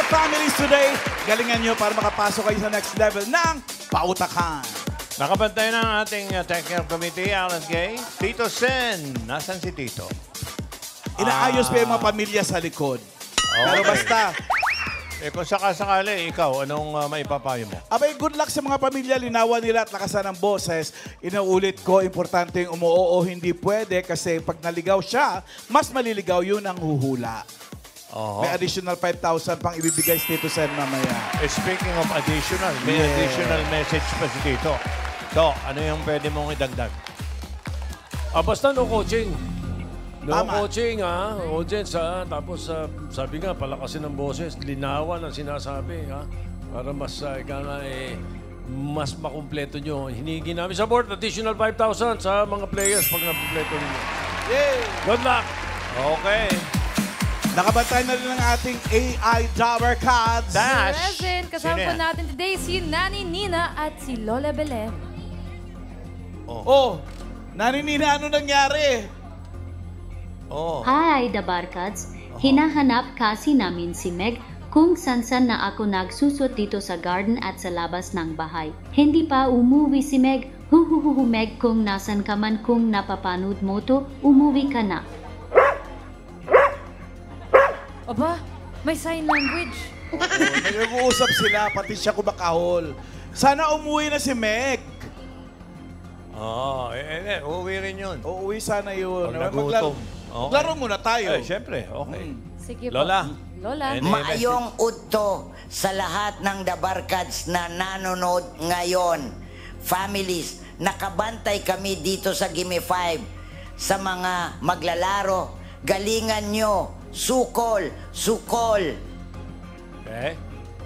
families today. Galingan nyo para makapasok kayo sa next level ng pautakan. Nakabantay ng ating technical committee, Alan Gay. Tito Sen. Nasaan si Tito? Inaayos pa yung mga pamilya sa likod. Pero basta, kung sakasakali, ikaw, anong maipapayo mo? abay, good luck sa mga pamilya. Linawan nila at lakasan ng boses. Inuulit ko, importante yung umuoo, hindi pwede kasi pag naligaw siya, mas maliligaw yun ang huhula. May additional 5,000 pang ibibigay si Tito Sen mamaya. Speaking of additional, may additional message pa si Tito. So, ano yung pwede mong idagdag? Basta no coaching. No Tama. coaching, audience, Tapos, sabi nga, palakasin ng boses, linawan ang sinasabi, para mas, mas makumpleto nyo. Hinigi namin sa board, additional 5,000 sa mga players pag nakumpleto ninyo. Yay! Good luck! Okay. Nakabantay na rin ang ating AI Dabber Cats. Dash! Present, kasama Sino po yan? natin today si Nani Nina at si Lola Belen. Oh, naninina, ano nangyari? Hi, The Barkads. Hinahanap kasi namin si Meg kung san-san na ako nagsusot dito sa garden at sa labas ng bahay. Hindi pa umuwi si Meg. Huhuhuhu Meg, kung nasan ka man, kung napapanood mo to, umuwi ka na. Aba, may sign language. Nag-uusap sila, pati siya kumakahol. Sana umuwi na si Meg. Uuwi rin yun. Uuwi sana yun. Pag nagutom. Maglaro muna tayo. Siyempre, okay. Sige po. Lola. Lola. Maayong udto sa lahat ng Dabarkads na nanonood ngayon. Families, nakabantay kami dito sa Gimme 5. Sa mga maglalaro, galingan nyo, sukol, sukol. Okay.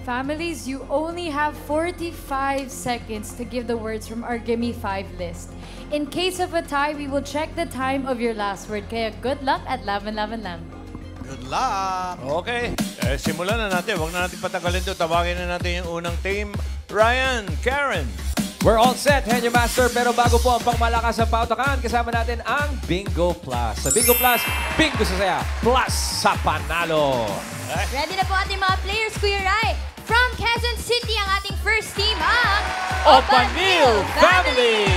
Families, you only have 45 seconds to give the words from our Gimme 5 list. In case of a tie, we will check the time of your last word. Kaya good luck at Laban Laban Lam. Good luck. Okay. Simulan na natin. Huwag na natin patagalin ito. Tawagin na natin yung unang team. Ryan, Karen. We're all set, Henyo Master. Pero bago po ang pangmalakas ng pautakan, kasama natin ang Bingo Plus. Sa Bingo Plus, bingo sa saya, plus sa panalo. Ready na po ating mga players, Kuya Rai. From Quezon City, ang ating first team, ang Opanil Family!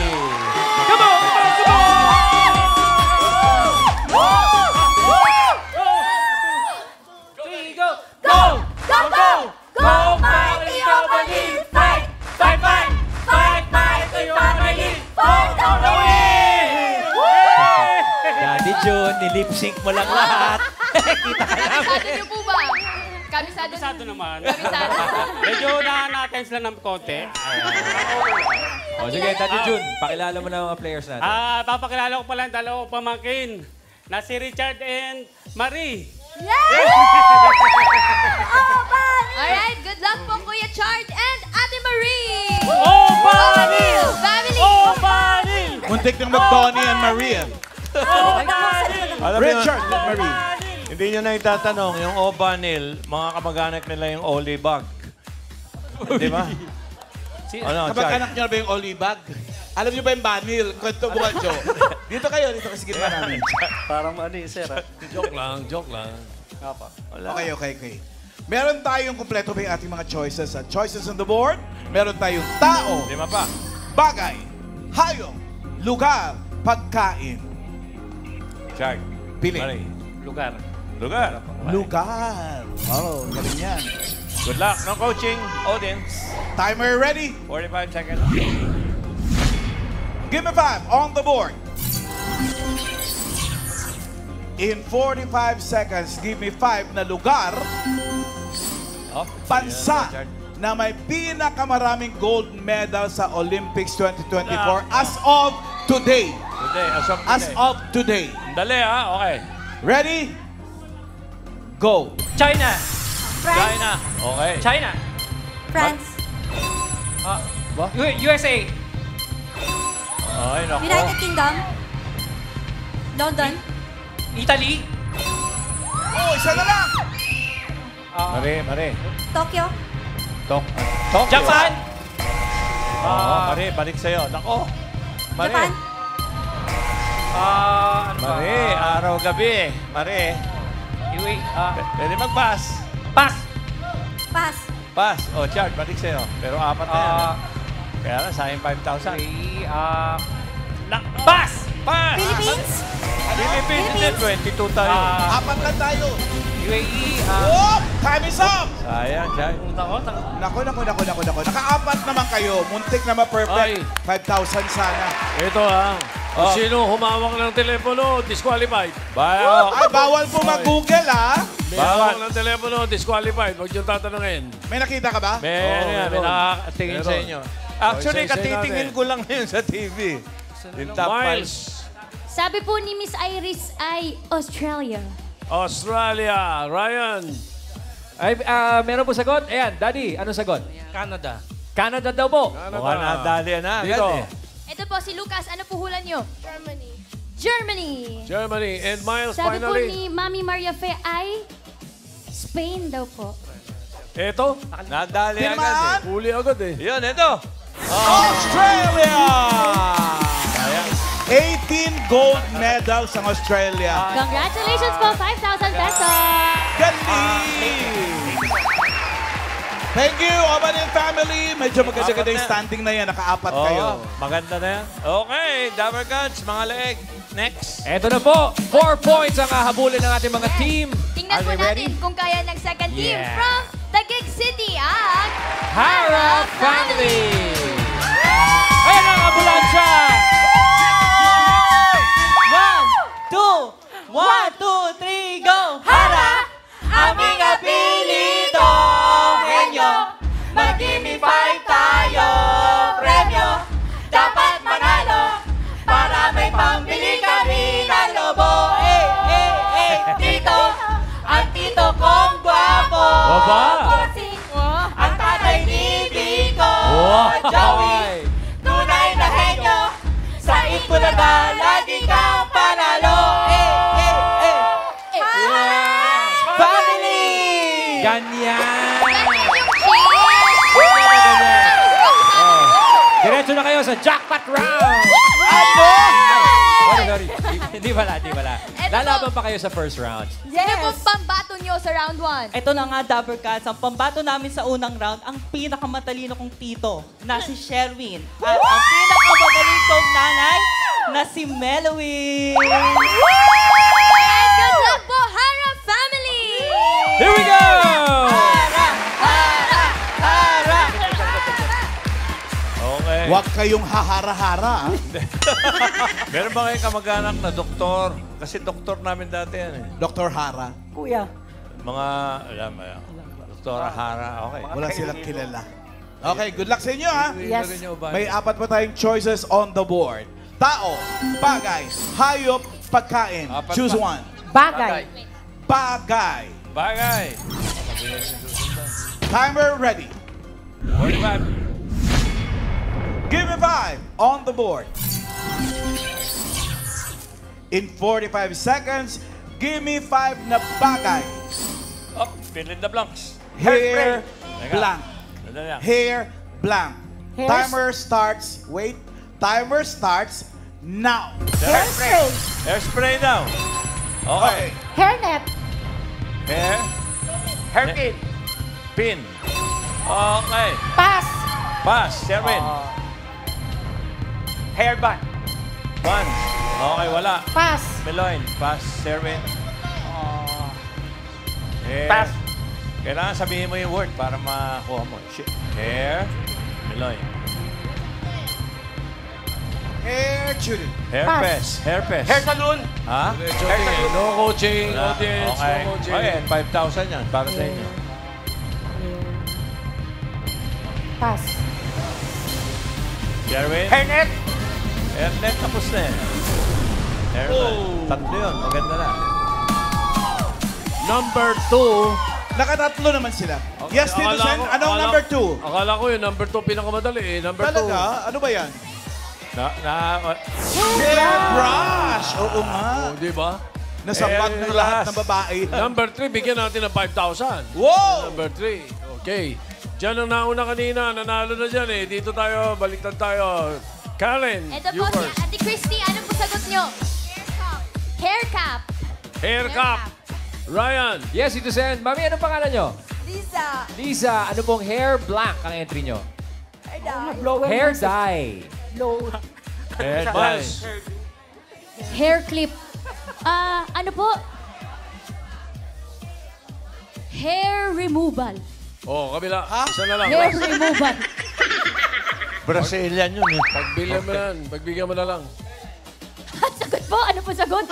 Come on! Come on! Go! Go! Go! Go! Mighty Opanil! Fight! Fight! Fight! Fight! Mighty Opanil! Fight! Daddy June, nilip-sync mo lang lahat. Kita ka namin. Kabisado niyo po ba? Kabisado naman. Kabisado. Medyo natin sila ng konti. O sige, Daddy June, pakilala mo na mga players natin. Papakilala ko pala ang dalawang pamangkin na si Richard and Marie. Alright, good luck po, Kuya Chart and Ate Marie! Opanil! Family! Opanil! Muntik ng mag-Donnie and Maria. Alam Richard niyo, and Marie. hindi nyo na itatanong, yung Obanil, mga kamag-anak nila yung Olibag. Di ba? Ano, Kapag-anak niyo na ba yung Olibag? Alam niyo ba yung Banil? Kwento mo ka, Joe. Dito kayo, dito kasi gitna namin. Parang sir, Joke lang, joke lang. Okay. Meron tayong kumpleto pa yung ating mga choices. Choices on the board. Meron tayong tao, Lima pa. bagay, hayop, lugar, pagkain. Chard. Pili. Marie. Lugar. Lugar. Lugar. Oh, galing yan. Good luck. No coaching. Audience. Timer ready? 45 seconds. Give me 5 on the board. In 45 seconds, give me 5 na lugar, bansa na may pinakamaraming gold medal sa Olympics 2024 as of today. As of today. Dali okay. Ready? Go. China! China. Okay. China! France. USA! Ay, naku. United Kingdom. London. Italy! Oh, isa na lang. Marie. Tokyo. Tokyo. Japan! Marie, balik sa'yo. Nako. Marie. Japan. Ano ba? Marie, araw-gabi. Marie. Wait, Pwede mag-pass. pass! Pass. Pass. O, Chard, balik sa'yo. Pero apat na yan. Kaya lang, sayang 5,000. Pass! Pass! Philippines? Philippines, hindi. 22 tayo. Apat lang tayo. UAE, Oh, time is up! Sayang, Chard. Naku. Nakaapat naman kayo. Muntik na ma-perfect. 5,000 sana. Ito kung sino humawak ng telepono, disqualified. Ay, bawal po mag-google, ha? May hawak ng telepono, disqualified. Huwag niyong tatanungin. May nakita ka ba? May nakatingin sa inyo. Actually, Isa-isayin katitingin natin. ko lang yun sa TV. Yung top 5. Miles, Sabi po ni Miss Iris ay Australia. Australia. Ryan. Ay, meron po sagot? Ayan, Daddy, anong sagot? Canada. Canada daw po. Mukhang nadali na agad Dito. eh. Ito po si Lucas. Ano po hulan nyo? Germany. Germany. Germany. And Miles, Sabi po finally. ni Mami Maria Fe ay Spain daw po. Ito. Nadali agad Tinamaan. eh. Huli agad eh. Yun, ito. Australia! 18 gold medals ang Australia. Congratulations po, 5,000 pesos. Galing! Thank you, Obanin family. Medyo maganda-ganda yung standing na yan. Nakaapat kayo. Maganda na yan. Okay, Dabber Gods, mga leeg. Next. Eto na po, 4 points ang hahabulin ng ating mga team. Tingnan Are po they ready? natin kung kaya ng second team Yeah. from Taguig City ang Hara Family! Ayan ang ambulansya! 1, 2, 3, go! Hara! Aming apelido! Henyo! Mag-gimme 5 tayo! Premyo! Dapat manalo! Para may pambili kami ng lobo! Dito! Ang tito kong gwapo! Baba! Bossing! Ang tatay ni Vico! Wow! Joey! Tunay na henyo! Sa Itbulaga, lagi kang panalo! Family! Ganyan! Ganyan! Diretso na kayo sa jackpot round! Sorry. Hindi pala. Lalaban pa kayo sa first round. Sino pong pambato nyo sa round 1? Ito na nga, Dabber Cats. Ang pambato namin sa unang round, ang pinakamatalino kong tito na si Sherwin. At ang pinakamagaling kong nanay na si Melowin. And good luck po, Hara Family! Here we go! Okay. Huwag kayong hahara-hara. Meron ba kayong kamag-anak na doktor? Kasi doktor namin dati yan eh. Dr. Hara. Kuya. Mga, alam mo yan. Doktora Hara, okay. Wala silang kilala. Okay, good luck sa inyo, ha? Yes. May apat pa tayong choices on the board. Tao, bagay, hayop, pagkain. Apat Choose pa. one. Bagay. Bagay. Bagay. Timer ready. 45. Give me 5 on the board. In 45 seconds, give me 5 na bagay. Oh, fill in the blanks. Hair Teka. blank. Sandali lang. Hair blank. Timer starts. Wait. Timer starts now. Hairspray. Hairspray daw. Okay. Hairnet. Hair. Hairpin. Pin. Okay. Pass. Pass. Sherwin. Hairband. One. Okay, wala. Pass. Meloin. Pass. Sherwin. Hair. Pass. Kailangan sabihin mo yung word para makuha mo. Hair. Meloin. Hair children. Herpes. Herpes. Hair salon. Ha? No coaching, Wala. audience, Okay. no coaching. Okay, 5,000 yan para sa inyo. Pass. Sherwin. Hairnet. Hairnet, tapos na eh. Hairnet. Tatlo yun. Maganda na. Number 2. Nakatatlo naman sila. Yes, Tito Sen. Anong number 2? Akala ko yung number 2 pinakamadali eh. Number 2. Talaga? Ano ba yan? Hair Brush! Oo nga. Oh, di ba? Nasambat ng lahat ng babae. Number 3, bigyan natin ng 5,000. Wow! Number 3. Okay. Diyan ang nauna kanina. Nanalo na dyan eh. Dito tayo. Baliktad tayo. Karen, Ito you po si first. Ate Christy. Ano po sagot nyo? Hair cap. Hair cap. Ryan. Yes, Ito Sen. Mami, anong pangalan nyo? Liza, ano pong hair blank ang entry nyo? Hair dye. Hair clip. Ano po? Hair removal. Oh, kabila. Isa na lang. Hair removal. Brazilian yun eh. Pagbigyan mo na lang. Sagot po. Ano po sagot?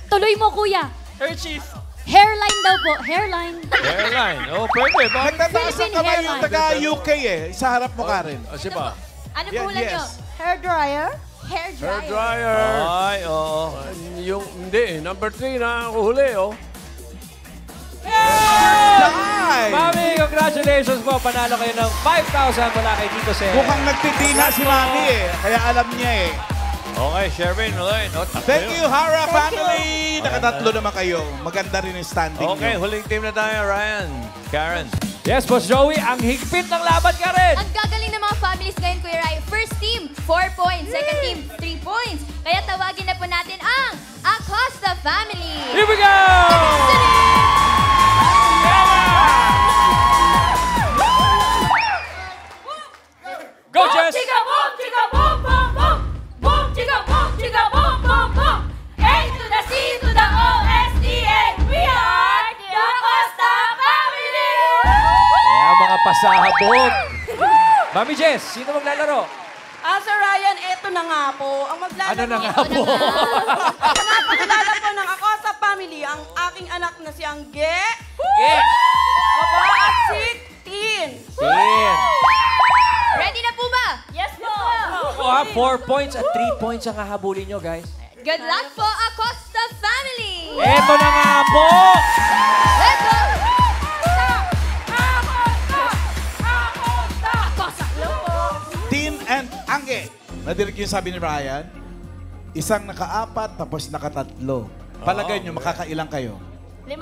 Tuloy mo, kuya. Hair chief. Hairline daw po. Hairline. Hairline. Oh, pwede. Bakit? Nagtataas ang kamay yung hairline. taga-UK eh. Sa harap mo, Karen. Kasi pa. Ano Yes, po ulan nyo? yes. Hair dryer? Hair Hair dryer. dryer. Ay, oo. Hindi, number 3 na huli, oh. Live! Mami, congratulations po. Panalo kayo ng 5,000 mula kay Tito Sen. Mukhang nagtitina si Mami eh. Kaya alam niya eh. Okay, Sherwin. Thank you, Hara family! Nakatatlo naman kayo. Maganda rin yung standing Okay, nyo. huling team na tayo, Ryan. Karen. Yes, Boss Joey, ang higpit ng laban ka rin. Ang gagaling ng mga families ngayon, Kuya Rai. First team, 4 points. Second team, 3 points. Kaya tawagin na po natin ang Acosta family. Here we go! Go, Jess! Chika boom, chika boom, boom, boom. Boom, chika boom, chika boom, boom, boom. A to the C to the O, S, T, A. We are the Acosta family. Kaya mga pasahabog. Mami Jess, sino maglalaro? Sir Ryan, eto na nga po. Ang maglalaro. Ano na nga po? Napakilala po ng Acosta family, ang aking anak na si Angge. Ge! Opo, at si Tin. Tin. Ready na po ba? Yes po. Oh, 4 points at 3 points ang hahabulin nyo, guys. Good luck po, Acosta family. Eto na nga po! Let's go! Tin and Angge. Nadinig yung sabi ni Brian. Isang nakaapat, tapos nakatatlo. Palagay nyo, makakailang kayo. 5.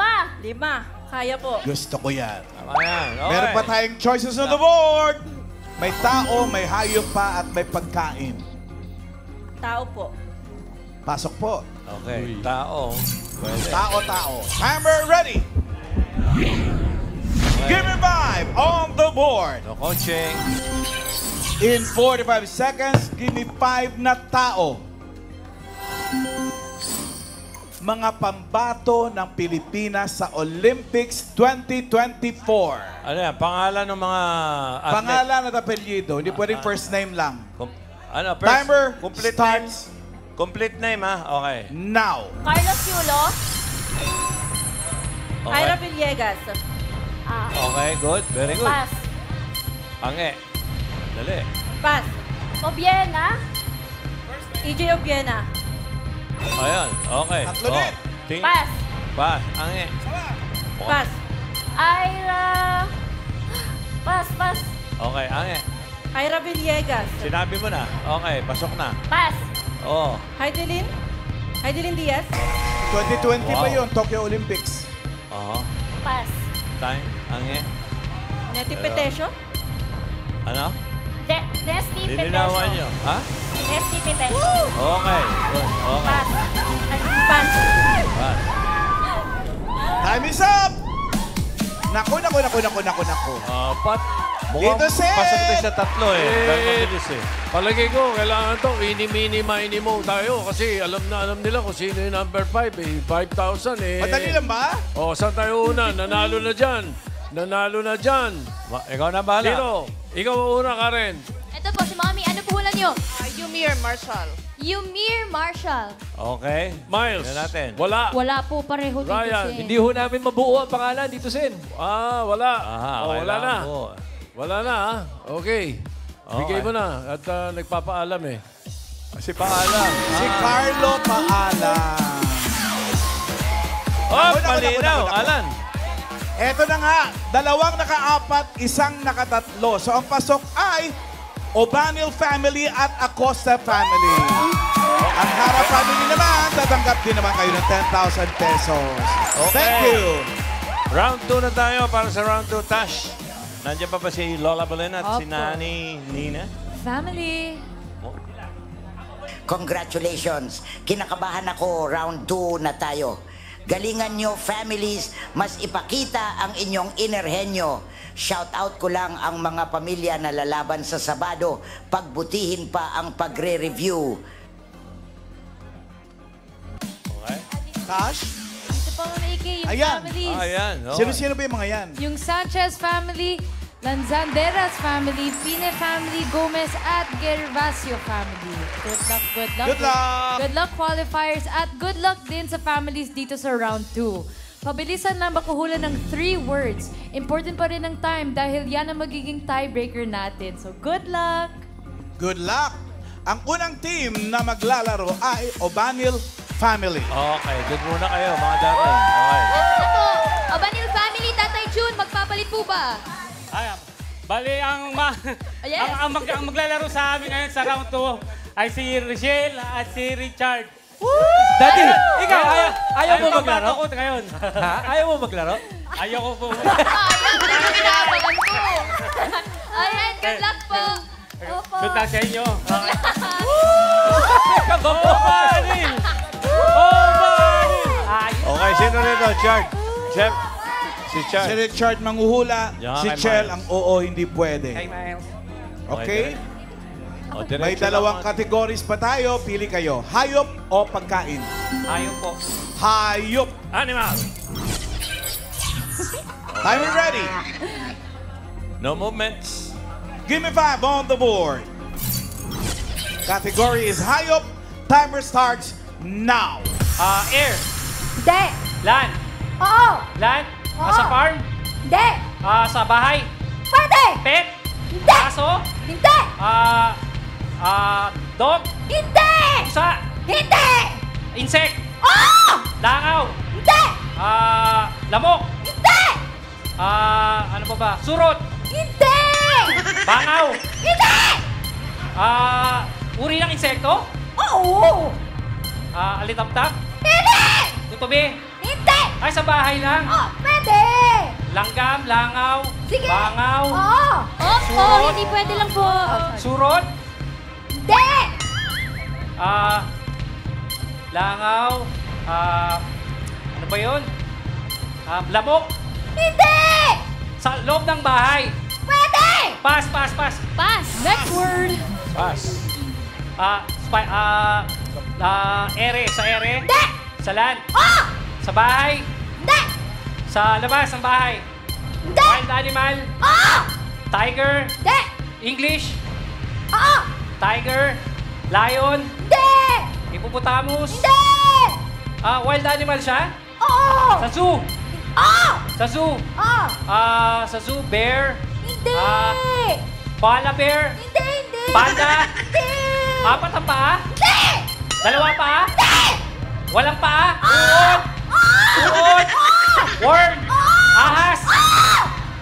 Kaya po. Gusto ko yan. Tama yan. Okay. Meron pa tayong choices on the board. May tao, may hayop pa, at may pagkain. Tao po. Pasok po. Okay, tao. Pwede. Tao. Timer ready. Give me 5 on the board. No coaching. In 45 seconds, give me 5 na tao. Mga pambato ng Pilipinas sa Olympics 2024. Ano yan? Pangalan ng mga athlete? Pangalan at apelyido. Hindi pwedeng first name lang. First, Timer complete starts name. Complete name, ha? Okay. now. Carlos Yulo. Okay. Kyra Villegas. Okay, good. Very good. Pass. Ange. Dali. Pass. Obiena. EJ Obiena. Ayan. Okay. Tatlo din. Pass. Pass. Ange. Pass. Ira. Pass. Okay, Ange. Kyra Villegas. Sinabi mo na. Okay, pasok na. Pass. Oo. Heidelin Diaz. 2020 pa Wow. yun, Tokyo Olympics. Oo. Pass. Time. Ange. Neti Petesio. Ano? Nesty Lilinawan nyo. Ha? Nesty Petesio. Okay. Good. Okay. Pass. Pass. Pass. Time is up! Naku. Apat. Mukhang Dito, Sen! pasok din sa tatlo eh. Dahil mabilis eh. Palagay ko, kailangan to, ini-mini-mo tayo kasi alam nila kung sino yung number 5 eh. 5,000 eh. Madali lang ba? O, saan tayo una? Nanalo na dyan. Ikaw na bahala. Sino? Ikaw una, Karen. Ito po si Mami. Ano po ulan nyo? Yumir Marshall. Yumir Marshall. Okay. Miles. Tignan natin. Wala. Wala po pareho dito Ryan, Sen. Hindi ho namin mabuo ang pangalan, Tito Sen. Wala. Aha, wala kailangan na. mo. Wala na, ha? Okay. Bigay mo na. At nagpapaalam eh. Si Paalam. Si Carlo Paalam. Oh, Naku. malinaw. Alan. Eto na nga, 2 nakaapat, 1 nakatatlo. So ang pasok ay Obanil family at Acosta family. Ang Hara family naman, tatanggap din naman kayo ng 10,000 pesos. Okay. Thank you. Round 2 na tayo para sa round 2. Tash, nandiyan pa ba si Lola Belen at si Opo. Nani Nina? Family. Congratulations. Kinakabahan ako, round 2 na tayo. Galingan nyo, families, mas ipakita ang inyong inner henyo. Shout out ko lang ang mga pamilya na lalaban sa Sabado. Pagbutihin pa ang pagre-review. Tash? Dito po maiki yung Ayan. families. Ayan. Oh. Sino-sino ba yung mga yan? Yung Sanchez family, Lanzanderas family, Pine family, Gomez at Gervasio family. Good luck, good luck. Good luck! Good luck qualifiers at good luck din sa families dito sa round 2. Pabilisan lang makuhula ng 3 words. Important pa rin ang time dahil yan ang magiging tiebreaker natin. So good luck! Good luck! Ang unang team na maglalaro ay Obanil Family. Okay, good muna kayo, mga darling. Okay. Ano po? Abanil family, Tatay June, magpapalit po ba? Ay, bali, Yes. ang maglalaro sa amin ngayon sa round 2 ay si Richelle at si Richard. Daddy, ikaw, ayaw mo Ayaw maglaro? ako ngayon. Ha? Ayaw mo maglaro? Ayaw ko po. Ayan, pinapalan ko. Ayan, good luck po. Opo. Good luck sa inyo. Obanil! Obanil! Okay, sino nito? Chard. Chef. Si Chard. Si Richard manghuhula, Yan, si kay Chel Miles. ang oo, hindi pwede. Miles. Okay? O, May diretso dalawang lang. categories pa tayo. Pili kayo. Hayop o pagkain? Ayaw po. Hayop. Animal. Time and ready. No movements. Give me 5 on the board. Category is hayop. Timer starts now. Air. Hindi. Land. Oo. Land. Oo. Sa farm. Hindi. Sa bahay. Pwede. Pet. Hindi. Aso. Hindi. Dog. Hindi. Pusa. Hindi. Insect. Oo. Langaw. Hindi. Lamok. Hindi. Ano pa ba? Surot. Hindi. Bangaw. Hindi. Uri ng insekto. Oo. Alitaptap. Hindi. Tutubi. Hindi. Ay, sa bahay lang. Oh, pwede. Langgam, langaw, Sige. bangaw, Oo. Surot. hindi pwede lang po. surot, Hindi. langaw, ano ba yun? Lamok, Hindi. sa loob ng bahay. Pwede. Pass. Pass. Next word. Pass. Ere, sa ere. Hindi. Sa land. Oh. Sa bahay. Hindi. Sa labas ng bahay. Hindi. Wild animal. Oo. Tiger. Hindi. English. Oo. Tiger. Lion. Hindi. Hippopotamus. Hindi. Wild animal siya? Oo. Sa zoo. Oo. Sa zoo. Oo. Sa zoo. Bear. Hindi. Koala bear. Hindi. Panda. Hindi. 4 ang paa. Hindi. 2 paa. Hindi. Walang paa. Oo. Uod. Worm. Ahas. Oo.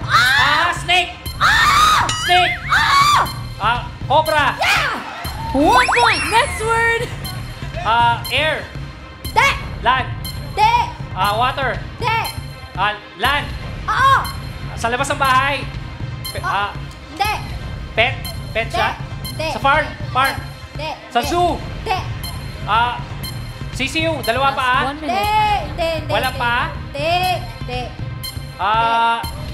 Ahas. Snake. Oo. Snake. Oo. Cobra. 1 point. Next word. Air. Hindi. Land. Hindi. Water. Hindi. Land. Oo. Sa labas ng bahay. Hindi. Pet. Pet siya? Hindi. Sa farm. Farm. Hindi. Sa zoo. Hindi. Sisiu. 2 paa. 1 Hindi. minute. Hindi. Walang paa? Hindi. Hindi.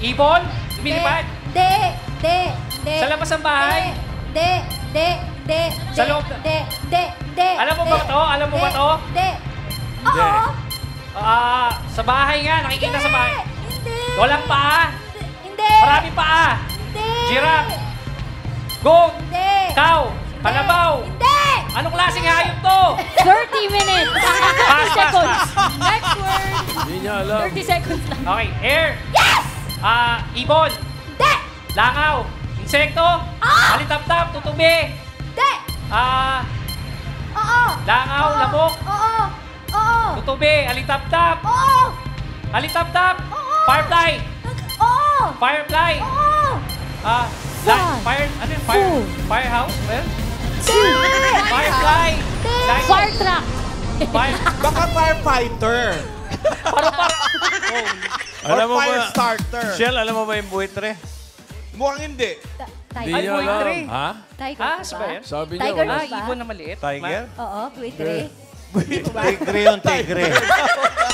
Ibon. Lumilipad. Hindi. Hindi. Hindi. Sa labas ng bahay. Hindi. Hindi. Hindi. Sa loob. Hindi. Hindi. Hindi. Alam mo ba to? Alam mo ba to? Hindi. Oo. Sa bahay nga. Nakikita sa bahay. Hindi. Walang paa. Hindi. Maraming paa. Hindi. Giraffe. Goat. Hindi. Cow. Kalabaw. Hindi. Anong klaseng hayop to? 30 minutes. 30 seconds. Next word. Hindi niya alam. 30 seconds lang. Okay. Air. Yes. Ibon. Hindi. Langaw. Insekto. Alitaptap. Tutubi. Hindi. Oo. Langaw. Lamok. Oo. Oo. Tutubi. Alitaptap. Oo. Alitaptap. Oo. Firefly. Oo. Firefly. Oo. Fire. Ano yun? Firehouse? Ba yun? Hindi. Firefly. Light. Fire truck. Baka firefighter. Alam mo fire ba, starter. Shell, alam mo ba yung buitre? Mukhang hindi. Hindi niya alam. Ha? Tiger Ba yan? Sabi niya, Tiger wala. ba? Ibon na maliit. Tiger? Oo, buitre. Tigre yun, tigre.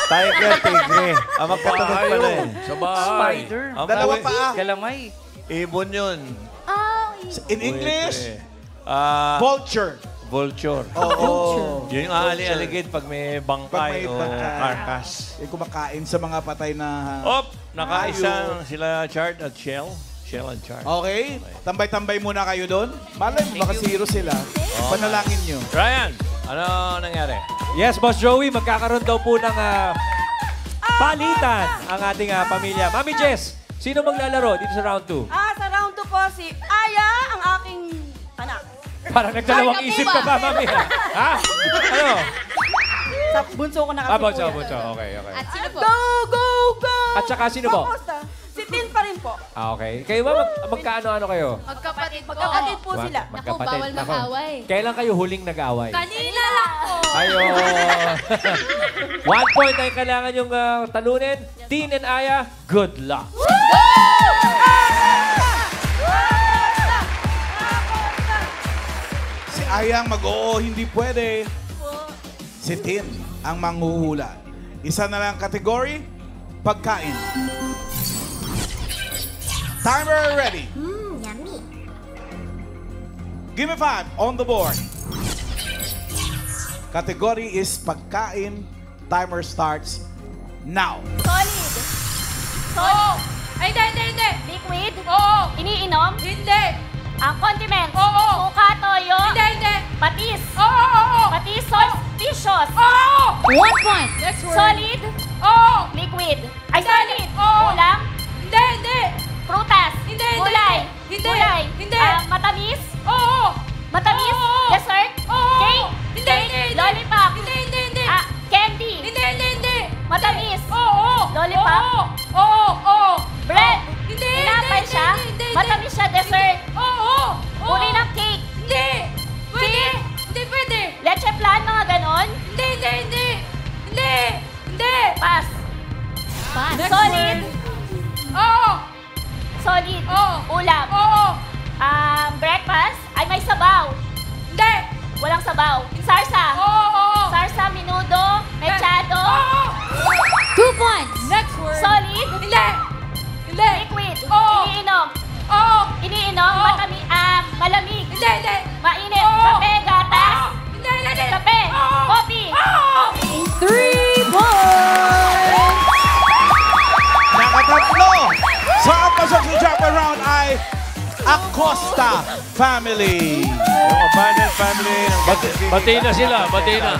Tiger, tigre. Magkatanog pala eh. Sa bahay. Spider. Dalawa paa. Galamay. Ibon yun. In English, Vulture. vulture. Vulture. Oo. Yun yung aali-aligid pag may Pag bangkay may o carcass. Yung kumakain sa mga patay na... Op! Nakaisa sila Chard at Shell. Shell and Chard. Okay, tambay-tambay muna kayo doon. Malay mo, baka zero sila. Panalangin nyo. Ryan, ano nangyari? Yes, Boss Joey, magkakaroon daw po ng palitan ang ating pamilya. Mami Jess, sino maglalaro dito sa round 2? Sa round 2 po, si Aya, ang aking anak. Parang nagdalawang isip ka pa, Mami. Ha? Ano? Sa bunso ko na kasi Bunso, po yan. bunso. Okay, okay. At sino po? Go, go, go! At saka sino po? Costa. Si Tin pa rin po. Okay. Kayo ba, magkaano-ano kayo? Magkapatid po. Magkapatid po sila. Naku, bawal Nako. mag-away. Kailan kayo huling nag-away? Kanina lang po. Ayun. 1 point ay kailangan yung talunin. Tin and Aya, good luck. Si Ayang mag-oo, hindi pwede. Si Tin ang manghuhula. Isa na lang kategory, pagkain. Timer ready. Yummy. Give me 5 on the board. Category is pagkain. Timer starts now. Solid. Solid. Ay, hindi. Liquid? Oo. Iniinom? Hindi. Ang condiments? Oo. Suka, toyo? Hindi. Patis? Oo. Patis, sauce, fishes? Oo. 1 point. Next word. Solid? Oo. Liquid? Ay, solid. Oo. Ulam? Hindi. Prutas? Hindi. Gulay? Gulay? Hindi. Matamis? Oo. Matamis? Oo. Dessert? Oo. Cake? Hindi. Lollipop? Hindi. Candy? Hindi. Matamis? Oo. Lollipop? Oo. Bread? Hindi. Tinapay siya? Matamis siya, dessert? Oo. Uri ng cake? Hindi. Pwede. Leche flan, mga ganon? Hindi. Pass. Next Solid? word. Oo. Solid? Oo. Ulam? Oo. Breakfast? Ay, may sabaw? Hindi. Walang sabaw? Sarsa? Oo. Sarsa, minudo, mechado? Oo. 2 points. Next word. Solid? Hindi. Liquid? Oo. Iniinom? Oo. Iniinom? Matami, malamig? Hindi. Mainit? Kape, gatas? Hindi. Kape? Coffee? 3 points. Nakatatlo! So ang pasok sa Japan round ay Acosta family. Yung Abanel family ng Bati na sila, bati na.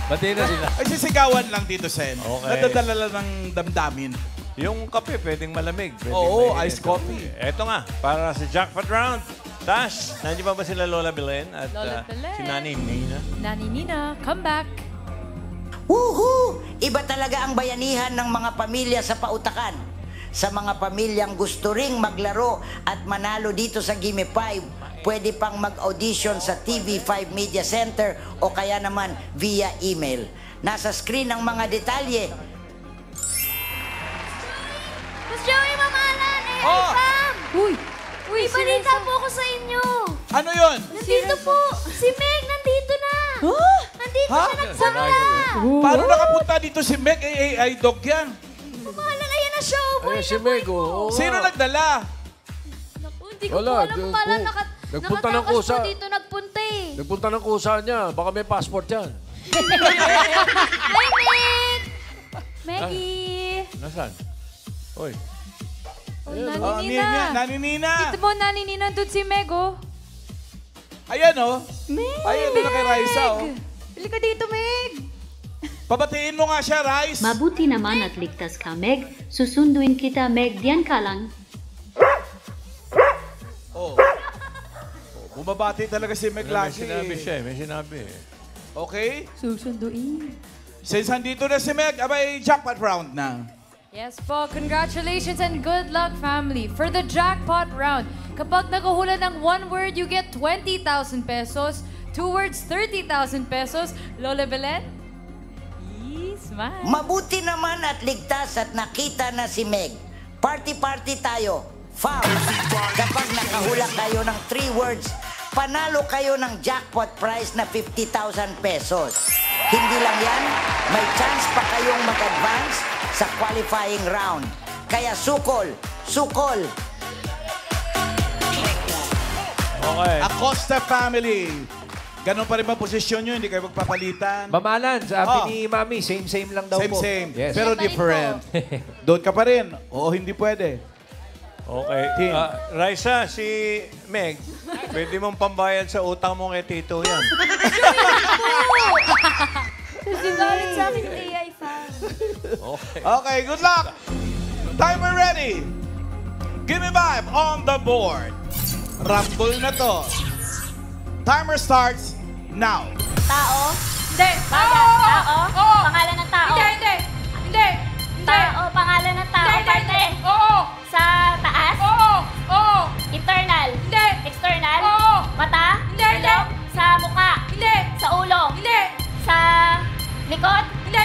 Bati na sila. Ay sisigawan lang dito, Sen. Okay. Nadadala lang ng damdamin. Yung kape, pwedeng malamig. Pwedeng Oo, mainit. iced coffee. Eto nga, para sa jackpot round. Tash, nandiyan pa ba sila Lola Belen at Lola Belen. si Nani Nina? Nani Nina, come back. Woohoo! Iba talaga ang bayanihan ng mga pamilya sa Pautakan. Sa mga pamilyang gusto ring maglaro at manalo dito sa Gimme 5, pwede pang mag-audition sa TV5 Media Center o kaya naman via email. Nasa screen ang mga detalye. Mas Joey, mamahalan. Oh! Pam! Uy, May balita po ako sa inyo. Ano yon? Nandito po. Si Meg, nandito na. Nandito Ha? siya nagpunta. Paano nakapunta dito si Meg? Ay, dog yan. Mamahalan, ayan na siya. Boy, Si Meg, oo. Sino nagdala? Naku, hindi ko Wala, po alam kung paano nagpunta ng nakatakas kusa. po dito nagpunta eh. Nagpunta ng kusa niya. Baka may passport yan. Hi, Meg! Maggie! Nasaan? Uy. Oh, Oh, Nani Nina. Nani Nina. Ito mo, Nani Nina, doon si Meg, oh. Ayan, oh. Meg! Ayan, doon na kay Raisa, oh. Bili ka dito, Meg! Pabatiin mo nga siya, Rice. Mabuti naman at ligtas ka, Meg. Susunduin kita, Meg. Diyan ka lang. Oh. Bumabati talaga si Meg May lagi. sinabi siya eh, may sinabi eh. Okay? Susunduin. Since andito na si Meg, abay, jackpot round na. Yes po, congratulations and good luck, family. For the jackpot round, kapag nakuhula ng 1 word, you get 20,000 pesos. 2 words, 30,000 pesos. Lola Belen? Smile. Mabuti naman at ligtas at nakita na si Meg. Party-party tayo. Foul. Kapag nakahula kayo ng 3 words, panalo kayo ng jackpot prize na 50,000 pesos. Hindi lang yan, may chance pa kayong mag-advance sa qualifying round. Kaya sukol, sukol! Okay. Acosta family. Ganon pa rin ba posisyon nyo? Hindi kayo magpapalitan? Mamalan, sabi ni Mami, same lang daw Same, po. same. Yes. Pero different. Doon ka pa rin. Oo, hindi pwede. Okay. Team. Raisa, si Meg, pwede mong pambayad sa utang mo kay Tito yan. Kasi galit sa akin yung AI fan. Okay. Okay, good luck. Timer ready. Give me 5 on the board. Rumble na to. Timer starts now. Tao. Hindi. Bagay. Tao. Oo. Pangalan ng tao. Hindi. Hindi. Tao. Pangalan ng tao. Hindi. Parte. Oo. Sa taas. Oo. Oo. Internal. Hindi. External. Oo. Mata. Hindi. Ilong. Sa mukha. Hindi. Sa ulo. Hindi. Sa likod. Hindi.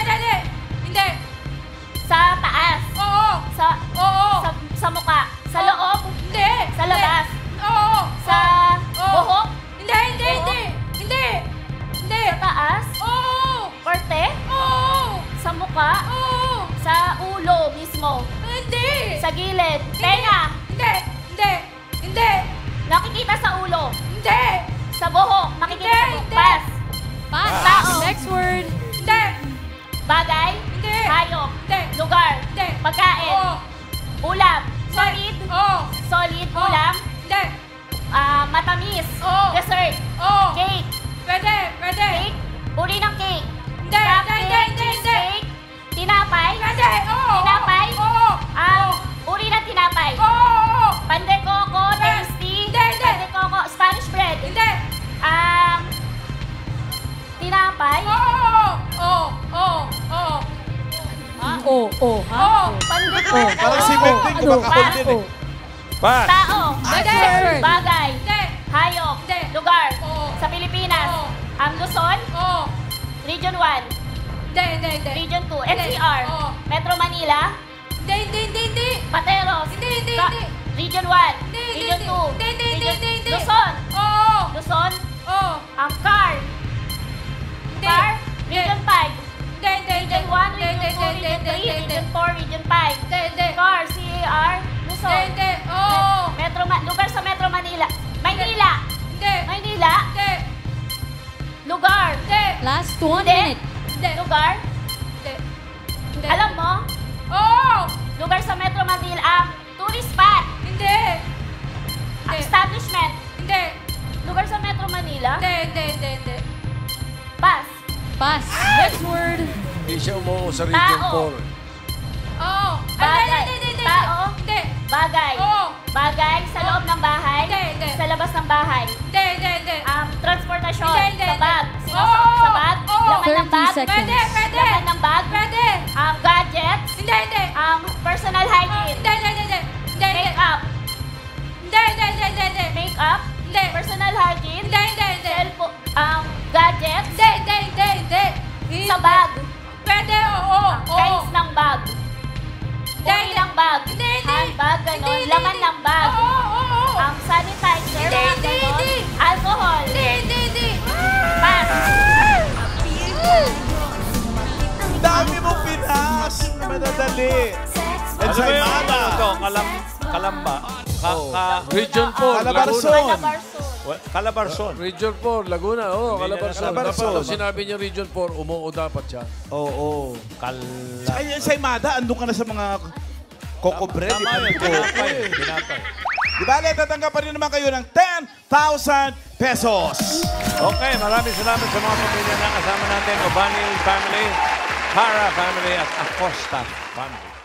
Hindi. Sa taas. Oo. Sa sa mukha. Sa loob. Hindi. Sa labas. Oo. Sa buhok. Hindi. Sa taas. Oo. Korte. Oo. Sa mukha. Oo. Sa ulo mismo. Hindi. Sa gilid. Tenga. Hindi. Nakikita sa ulo. Hindi. Sa buhok. Nakikita sa buhok. Hindi. Pass. Pass. Tao. Next word. Hindi. Bagay. Hindi. Hayop. Hindi. Lugar. Hindi. Pagkain. Oo. Ulam. Solid. Oo. Solid ulam. Hindi. Matamis. Oo. Dessert. Oo. Cake. Pwede. Cake. Uri ng cake. Hindi. Cupcake. Cheesecake. Tinapay. Pwede. Oo. Tinapay. Oo. Uri ng tinapay. Oo. Pandecoco. Tasty. Hindi. Pandecoco. Spanish bread. Hindi. Tinapay. Pandecoco. Parang si Meg din kumakahol din eh. Pass. Tao. Hindi. Bagay. Hindi. Hayop. Hindi. Lugar. Oo. Sa Pilipinas. Oo. Luzon. Oo. Region 1. Hindi. Region 2. Hindi. NCR. Oo. Metro Manila. Hindi. Pateros. Hindi. Region 1. Hindi. Region 2. Hindi. Luzon. Oo. Luzon. Oo. Car. Hindi. Car. Region 5. Hindi. Region 1, Region 2, Region 3, Region 4, Region 5. Car. CAR. Luzon. Hindi. Oo. Lugar sa Metro Manila. Maynila. Hindi. Maynila. Hindi. Lugar. Hindi. Last 1 Hindi. minute. Hindi. Lugar. Hindi. Alam mo? Oo. Lugar sa Metro Manila. Tourist spot. Hindi. Establishment. Hindi. Lugar sa Metro Manila. Hindi. Pass. Pass. Next word. Hindi siya umuo sa Region Tao. 4. Oo. Bagay. Hindi. Tao. Hindi. Bagay. Oo. Bagay sa loob ng bahay. Hindi. Sa labas ng bahay. Hindi. Transportasyon. Hindi. Sa bag. Oo. Sinusuot sa bag. Oo. Laman ng 30 bag. seconds. Pwede. Laman ng bag. Pwede. Gadgets. Hindi. Personal hygiene. Hindi. Make-up. Hindi. Make-up. Hindi. Personal hygiene. Hindi. Cellphone. Gadgets. Hindi. Sa bag. Pwede. Oo. Kinds ng bag. Uri ng bag. Hindi. Handbag, ganon. Hindi. Laman ng bag. Oo. Sanitizer. Hindi. ganon. Alcohol. Hindi. Pass. Ang dami mong pinas. Madadali. Ano ba yung Ensaymada. ito? Kalamba. Region 4, Calabarzon. Laguna. Calabarzon. Region 4, Laguna. Oo, Calabarzon. Calabarzon. Dapat sinabi niya Region 4, umuo dapat siya. Oo. Sa ensaymada, andun ka na sa mga coco bread. Tama yun. Tinapay. Di ba, tatanggap rin naman kayo ng 10,000 pesos. Okay, maraming salamat sa mga pamilya na kasama natin. Obanil family, Para family, at Acosta family.